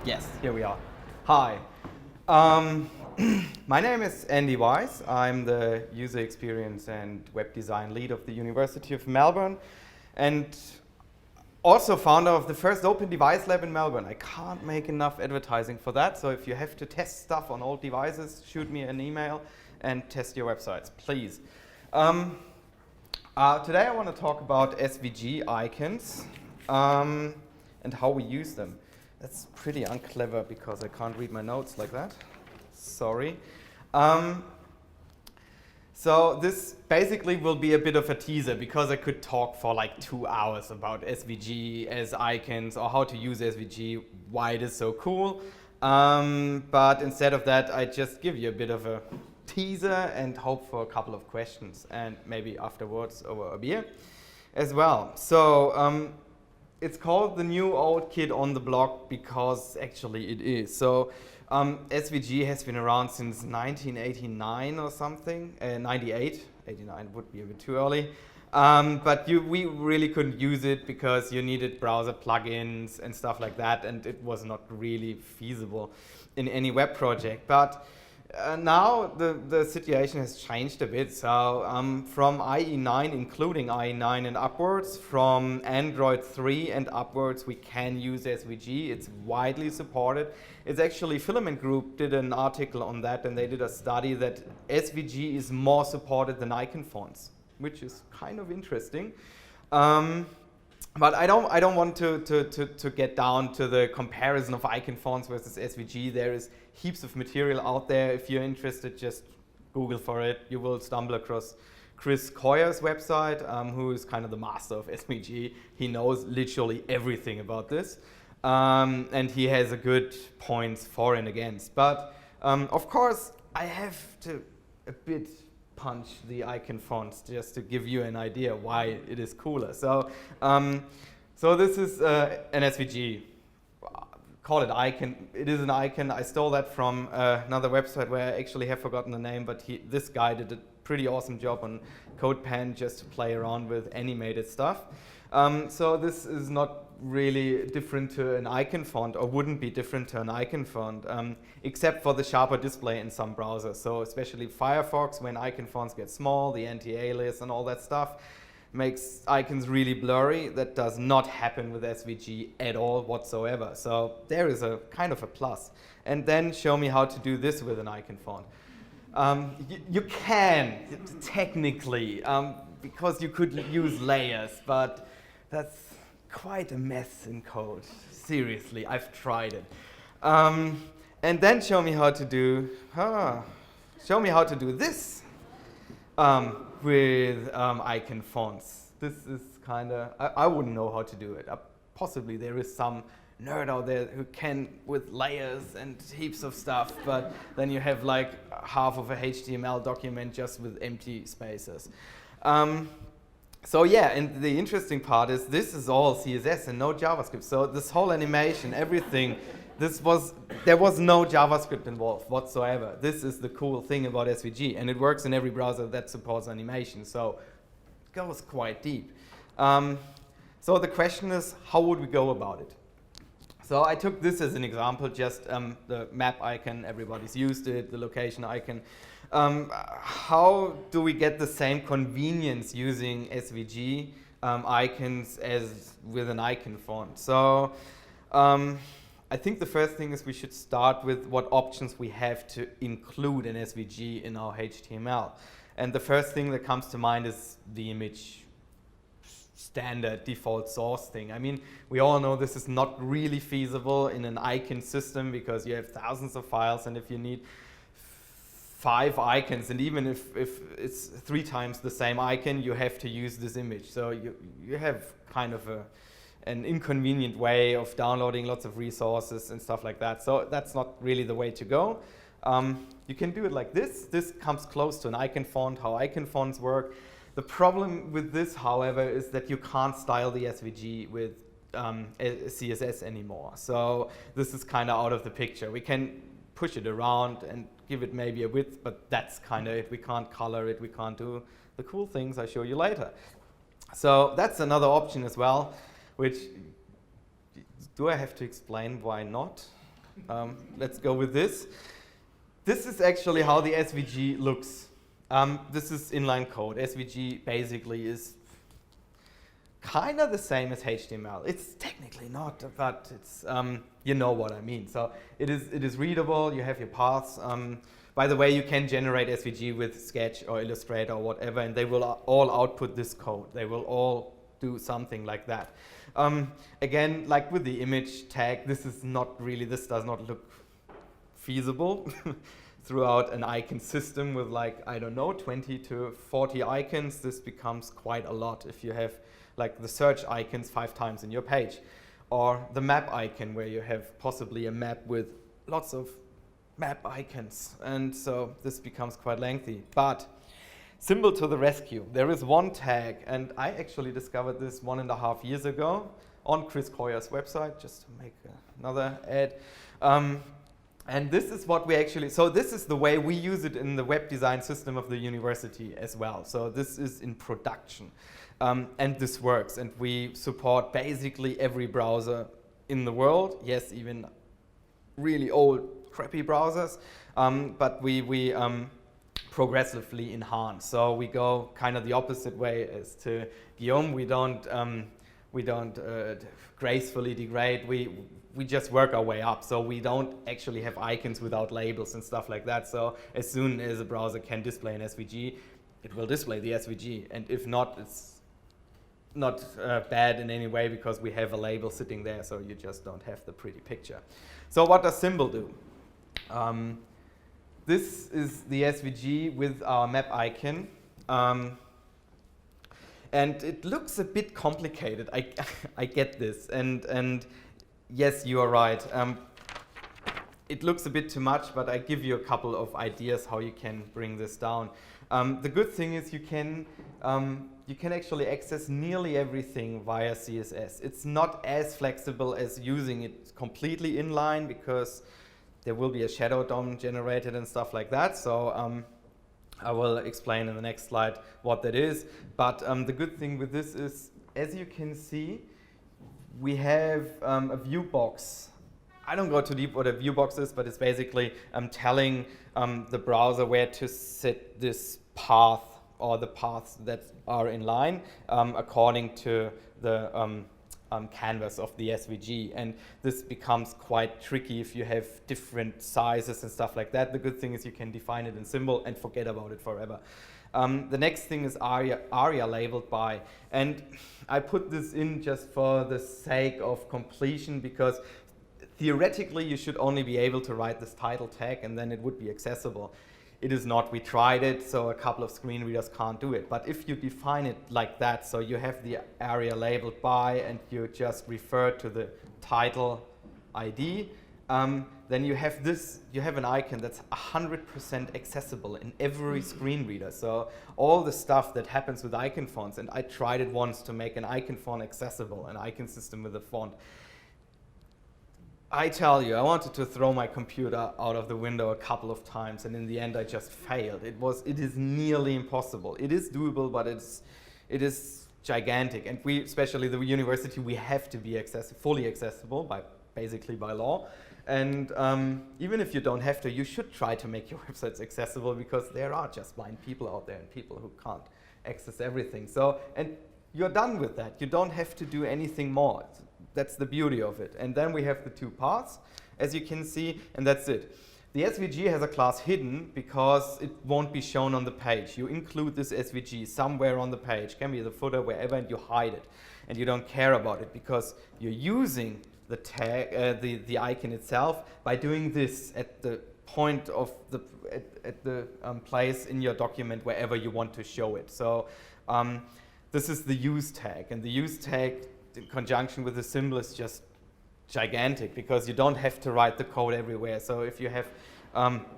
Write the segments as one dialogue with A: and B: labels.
A: Yes, here we are. Hi. My name is Andi Weis. I'm the user experience and web design lead of the University of Melbourne and also founder of the first open device lab in Melbourne. I can't make enough advertising for that, so if you have to test stuff on old devices, shoot me an email and test your websites, please. Today I want to talk about SVG icons and how we use them. That's pretty unclever because I can't read my notes like that. Sorry. So this basically will be a bit of a teaser because I could talk for like 2 hours about SVG as icons or how to use SVG, why it is so cool. But instead of that, I just give you a bit of a teaser and hope for a couple of questions and maybe afterwards over a beer as well. So it's called the new old kid on the block because actually it is. So SVG has been around since 1989 or something, 98, 89 would be a bit too early. But we really couldn't use it because you needed browser plugins and stuff like that, and it was not really feasible in any web project. But now the situation has changed a bit. So from IE9, including IE9 and upwards, from Android 3 and upwards, we can use SVG. It's widely supported. It's actually Filament Group did an article on that, and they did a study that SVG is more supported than icon fonts, which is kind of interesting. But I don't want to get down to the comparison of icon fonts versus SVG. There is heaps of material out there. If you're interested, just Google for it. You will stumble across Chris Coyer's website, who is kind of the master of SVG. He knows literally everything about this. And he has a good points for and against. But of course, I have to a bit punch the icon fonts just to give you an idea why it is cooler. So, so this is an SVG. Call it icon. It is an icon. I stole that from another website where I actually have forgotten the name, but this guy did a pretty awesome job on CodePen just to play around with animated stuff. So this is not really different to an icon font, or wouldn't be different to an icon font, except for the sharper display in some browsers. So especially Firefox, when icon fonts get small, the anti-alias and all that stuff makes icons really blurry. That does not happen with SVG at all whatsoever. So there is a kind of a plus. And then show me how to do this with an icon font. You can, technically, because you could use layers, but that's quite a mess in code. Seriously, I've tried it. And then show me how to do this with icon fonts. This is kind of, I wouldn't know how to do it. Possibly there is some nerd out there who can with layers and heaps of stuff, but then you have like half of a HTML document just with empty spaces. So yeah, and the interesting part is this is all CSS and no JavaScript. So this whole animation, everything, there was no JavaScript involved whatsoever. This is the cool thing about SVG, and it works in every browser that supports animation, so it goes quite deep. So the question is, how would we go about it? So I took this as an example, just the map icon, everybody's used it, the location icon. How do we get the same convenience using SVG icons as with an icon font? So I think the first thing is we should start with what options we have to include an SVG in our HTML. And the first thing that comes to mind is the image standard default source thing. I mean, we all know this is not really feasible in an icon system because you have thousands of files, and if you need 5 icons, and even if it's 3 times the same icon, you have to use this image. So you have kind of an inconvenient way of downloading lots of resources and stuff like that. So that's not really the way to go. You can do it like this. This comes close to an icon font, how icon fonts work. The problem with this, however, is that you can't style the SVG with CSS anymore. So this is kind of out of the picture. We can push it around and give it maybe a width, but that's kind of it. We can't color it. We can't do the cool things I show you later. So that's another option as well, which, do I have to explain why not? Let's go with this. This is actually how the SVG looks. This is inline code. SVG basically is kind of the same as HTML. It's technically not, but it's you know what I mean. So it is readable. You have your paths. By the way, you can generate SVG with Sketch or Illustrator or whatever, and they will all output this code. They will all do something like that. Again, like with the image tag, this does not look feasible throughout an icon system with, like, I don't know, 20 to 40 icons. This becomes quite a lot if you have like the search icons 5 times in your page, or the map icon where you have possibly a map with lots of map icons, and so this becomes quite lengthy. But symbol to the rescue. There is one tag, and I actually discovered this 1.5 years ago on Chris Coyer's website, just to make another ad. And this is what we actually, so this is the way we use it in the web design system of the university as well. So this is in production. And this works, and we support basically every browser in the world. Yes, even really old, crappy browsers, but we progressively enhance. So we go kind of the opposite way as to Guillaume. We don't gracefully degrade. We just work our way up. So we don't actually have icons without labels and stuff like that. So as soon as a browser can display an SVG, it will display the SVG. And if not, it's not bad in any way because we have a label sitting there, so you just don't have the pretty picture. So what does symbol do? This is the SVG with our map icon. And it looks a bit complicated. I get this. And yes, you are right. It looks a bit too much, but I give you a couple of ideas how you can bring this down. The good thing is you can actually access nearly everything via CSS. It's not as flexible as using it completely inline because there will be a shadow DOM generated and stuff like that. So I will explain in the next slide what that is. But the good thing with this is, as you can see, we have a view box. I don't go too deep what a view box is, but it's basically telling the browser where to set this path or the paths that are in line according to the canvas of the SVG. And this becomes quite tricky if you have different sizes and stuff like that. The good thing is you can define it in symbol and forget about it forever. The next thing is ARIA labeled by. And I put this in just for the sake of completion because theoretically you should only be able to write this title tag and then it would be accessible. It is not. We tried it, so a couple of screen readers can't do it. But if you define it like that, so you have the area labeled by and you just refer to the title ID, then you have this, you have an icon that's 100% accessible in every screen reader. So all the stuff that happens with icon fonts, and I tried it once to make an icon font accessible, an icon system with a font. I tell you, I wanted to throw my computer out of the window a couple of times, and in the end I just failed. It is nearly impossible. It is doable, but it is gigantic. And we, especially the university, we have to be fully accessible basically by law. And even if you don't have to, you should try to make your websites accessible because there are just blind people out there and people who can't access everything. So, and you're done with that. You don't have to do anything more. That's the beauty of it. And then we have the two paths, as you can see, and that's it. The SVG has a class hidden because it won't be shown on the page. You include this SVG somewhere on the page, can be the footer, wherever, and you hide it. And you don't care about it because you're using the tag, the icon itself by doing this at the point of the place in your document wherever you want to show it. So this is the use tag, and the use tag in conjunction with the symbol is just gigantic because you don't have to write the code everywhere. So if you have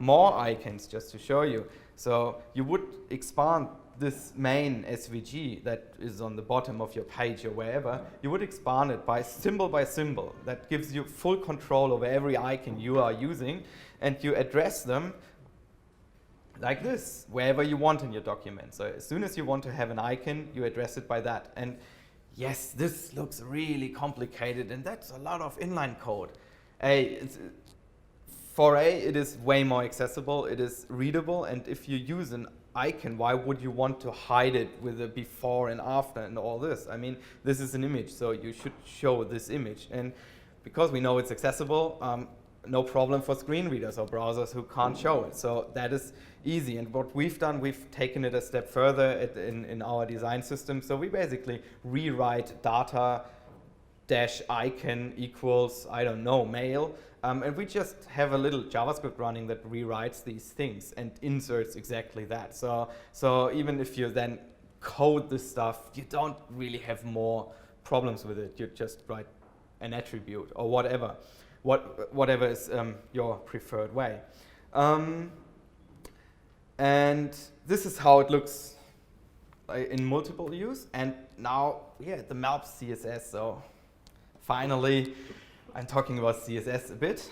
A: more icons, just to show you, so you would expand this main SVG that is on the bottom of your page or wherever, you would expand it by symbol. That gives you full control over every icon you are using, and you address them like this, wherever you want in your document. So as soon as you want to have an icon, you address it by that. And yes, this looks really complicated, and that's a lot of inline code. For it is way more accessible, it is readable, and if you use an icon, why would you want to hide it with a before and after and all this? I mean, this is an image, so you should show this image. And because we know it's accessible, no problem for screen readers or browsers who can't show it. So that is easy. And what we've done, we've taken it a step further in our design system. So we basically rewrite data dash icon equals, I don't know, mail. And we just have a little JavaScript running that rewrites these things and inserts exactly that. So even if you then code this stuff, you don't really have more problems with it. You just write an attribute or whatever. Whatever is your preferred way. And this is how it looks in multiple use. And now, yeah, the MelbCSS. So finally, I'm talking about CSS a bit.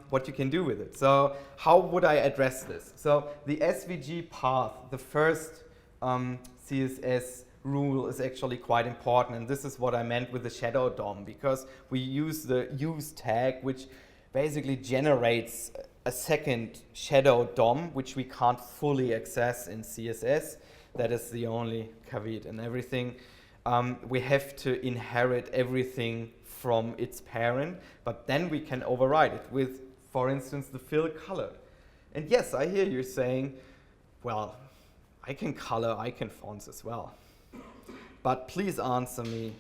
A: What you can do with it. So how would I address this? So the SVG path, the first CSS rule is actually quite important, and this is what I meant with the shadow DOM, because we use the use tag, which basically generates a second shadow DOM, which we can't fully access in CSS. That is the only caveat and everything. We have to inherit everything from its parent, but then we can override it with, for instance, the fill color. And yes, I hear you saying, well, I can color icon fonts as well. But please answer me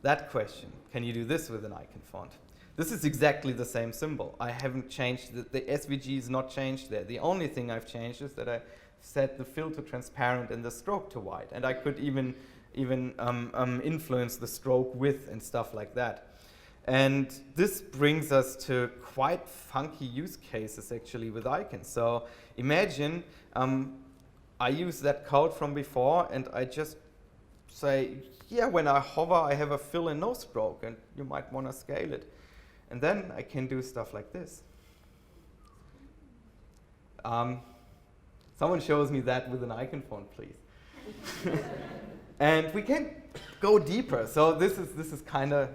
A: that question. Can you do this with an icon font? This is exactly the same symbol. I haven't changed, the SVG is not changed there. The only thing I've changed is that I set the fill to transparent and the stroke to white. And I could even influence the stroke width and stuff like that. And this brings us to quite funky use cases actually with icons. So imagine I use that code from before and I just say, yeah, when I hover, I have a fill and no stroke, and you might want to scale it. And then I can do stuff like this. Someone shows me that with an icon font, please. And we can go deeper. So this is kind of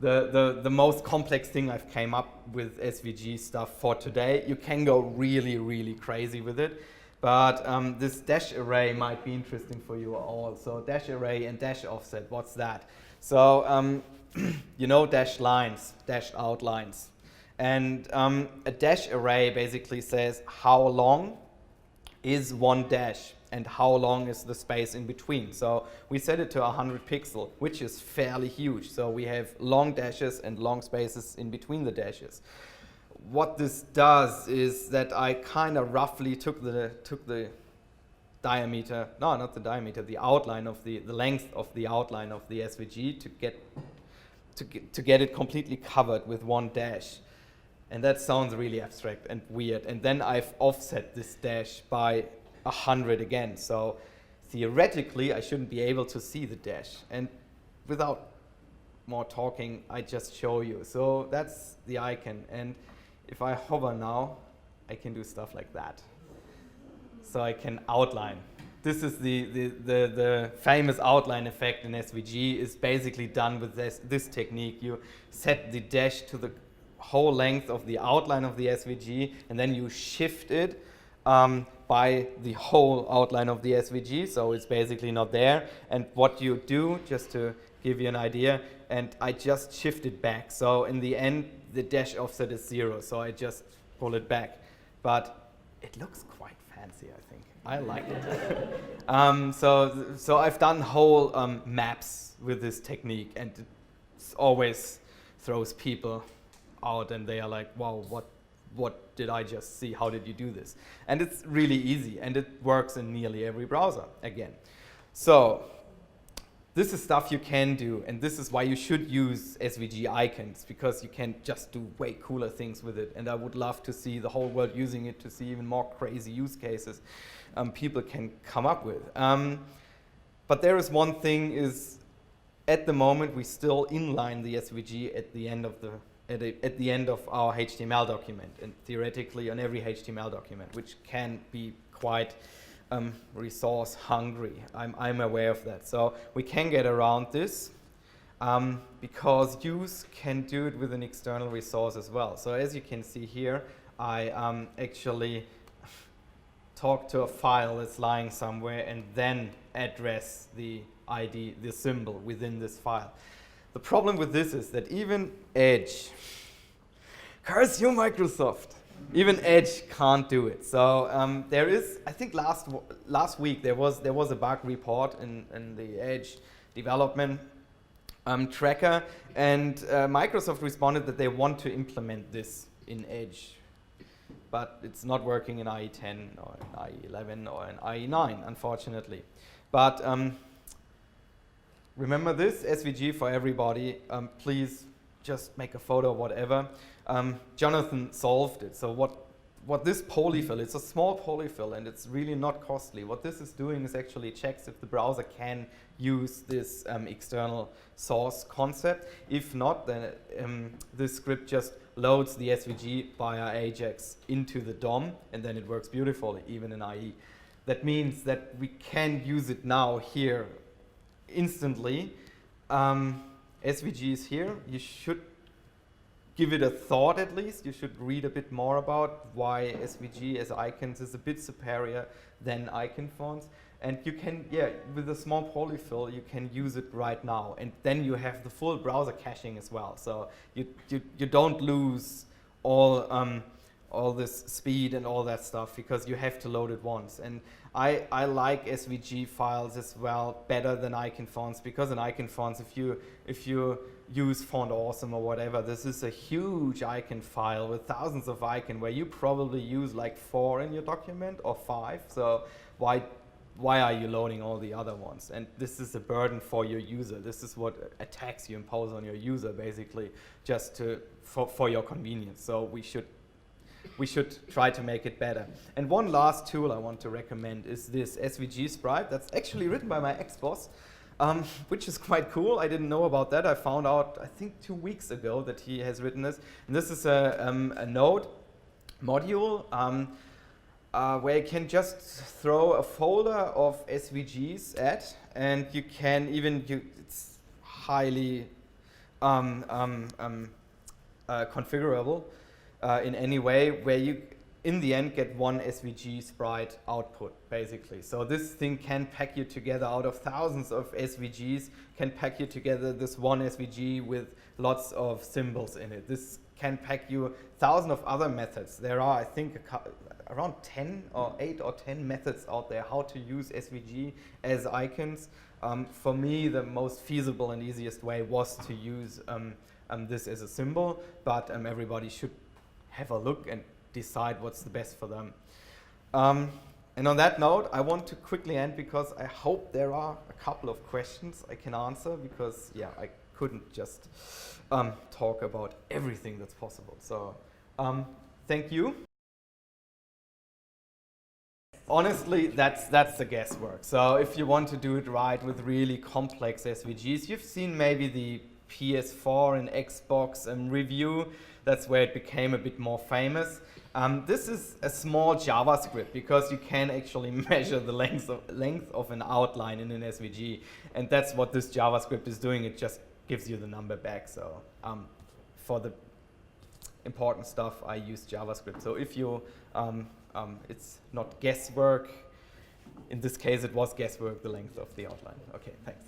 A: the most complex thing I've came up with SVG stuff for today. You can go really, really crazy with it. But this dash array might be interesting for you all. So dash array and dash offset, what's that? So you know dash lines, dashed out lines. And a dash array basically says how long is one dash and how long is the space in between. So we set it to 100 pixel, which is fairly huge. So we have long dashes and long spaces in between the dashes. What this does is that I kind of roughly took the diameter, no, not the diameter, the outline of the length of the outline of the SVG to get it completely covered with one dash. And that sounds really abstract and weird. And then I've offset this dash by 100 again. So theoretically, I shouldn't be able to see the dash. And without more talking, I just show you. So that's the icon. And if I hover now, I can do stuff like that. So I can outline. This is the famous outline effect in SVG is basically done with this technique. You set the dash to the whole length of the outline of the SVG, and then you shift it by the whole outline of the SVG, so it's basically not there. And what you do, just to give you an idea, and I just shift it back. So in the end, the dash offset is 0, so I just pull it back. But it looks quite fancy, I think. I like it. So I've done whole maps with this technique, and it always throws people out, and they are like, wow, what did I just see? How did you do this? And it's really easy, and it works in nearly every browser, again. So this is stuff you can do, and this is why you should use SVG icons, because you can just do way cooler things with it. And I would love to see the whole world using it, to see even more crazy use cases people can come up with. But there is one thing is, at the moment we still inline the SVG at the end of at the end of our HTML document, and theoretically on every HTML document, which can be quite resource hungry. I'm aware of that. So we can get around this because use can do it with an external resource as well. So as you can see here, I actually talk to a file that's lying somewhere and then address the ID, the symbol within this file. The problem with this is that even Edge, curse you Microsoft, even Edge can't do it. So there is, I think last week there was a bug report in the Edge development tracker, and Microsoft responded that they want to implement this in Edge, but it's not working in IE10 or in IE11 or in IE9, unfortunately. But remember this, SVG for everybody. Please just make a photo or whatever. Jonathan solved it. So what this polyfill, it's a small polyfill and it's really not costly. What this is doing is actually checks if the browser can use this external source concept. If not, then this script just loads the SVG via Ajax into the DOM, and then it works beautifully, even in IE. That means that we can use it now here instantly. SVG is here. You should give it a thought at least. You should read a bit more about why SVG as icons is a bit superior than icon fonts. And you can, yeah, with a small polyfill, you can use it right now. And then you have the full browser caching as well. So you don't lose all this speed and all that stuff because you have to load it once. And I like SVG files as well better than icon fonts, because in icon fonts, if you use Font Awesome or whatever, this is a huge icon file with thousands of icons where you probably use like 4 in your document or 5. So why are you loading all the other ones? And this is a burden for your user. This is what attacks you impose on your user, basically, just for your convenience. So we should try to make it better. And one last tool I want to recommend is this SVG Sprite. That's actually written by my ex-boss, which is quite cool. I didn't know about that. I found out, I think, 2 weeks ago that he has written this. And this is a Node module where you can just throw a folder of SVGs at, and you can even, it's highly configurable in any way, where you in the end get one SVG sprite output, basically. So this thing can pack you together out of thousands of SVGs, can pack you together this one SVG with lots of symbols in it. This can pack you thousands of other methods. There are, I think, around 10 or 8 or 10 methods out there how to use SVG as icons. For me, the most feasible and easiest way was to use this as a symbol, but everybody should have a look and decide what's the best for them. And on that note, I want to quickly end because I hope there are a couple of questions I can answer, because yeah, I couldn't just talk about everything that's possible. So thank you. Honestly, that's the guesswork. So if you want to do it right with really complex SVGs, you've seen maybe the PS4 and Xbox review. That's where it became a bit more famous. This is a small JavaScript because you can actually measure the length of an outline in an SVG, and that's what this JavaScript is doing. It just gives you the number back. So for the important stuff, I use JavaScript. So if you, it's not guesswork. In this case, it was guesswork, the length of the outline. Okay, thanks.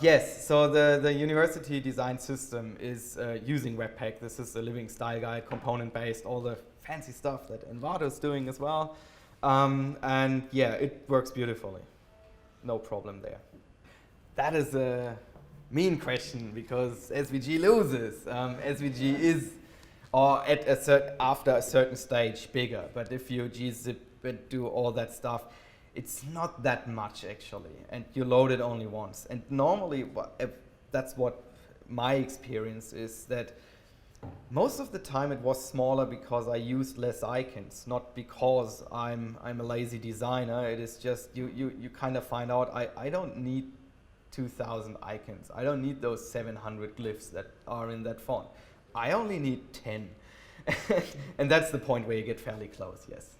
A: Yes, so the university design system is using Webpack. This is a living style guide, component-based, all the fancy stuff that Envato is doing as well. And yeah, it works beautifully. No problem there. That is a mean question because SVG loses. SVG is, or after a certain stage, bigger. But if you gzip and do all that stuff, it's not that much actually, and you load it only once. And normally, that's what my experience is, that most of the time it was smaller because I used less icons, not because I'm a lazy designer. It is just you kind of find out I don't need 2,000 icons. I don't need those 700 glyphs that are in that font. I only need 10. And that's the point where you get fairly close, yes.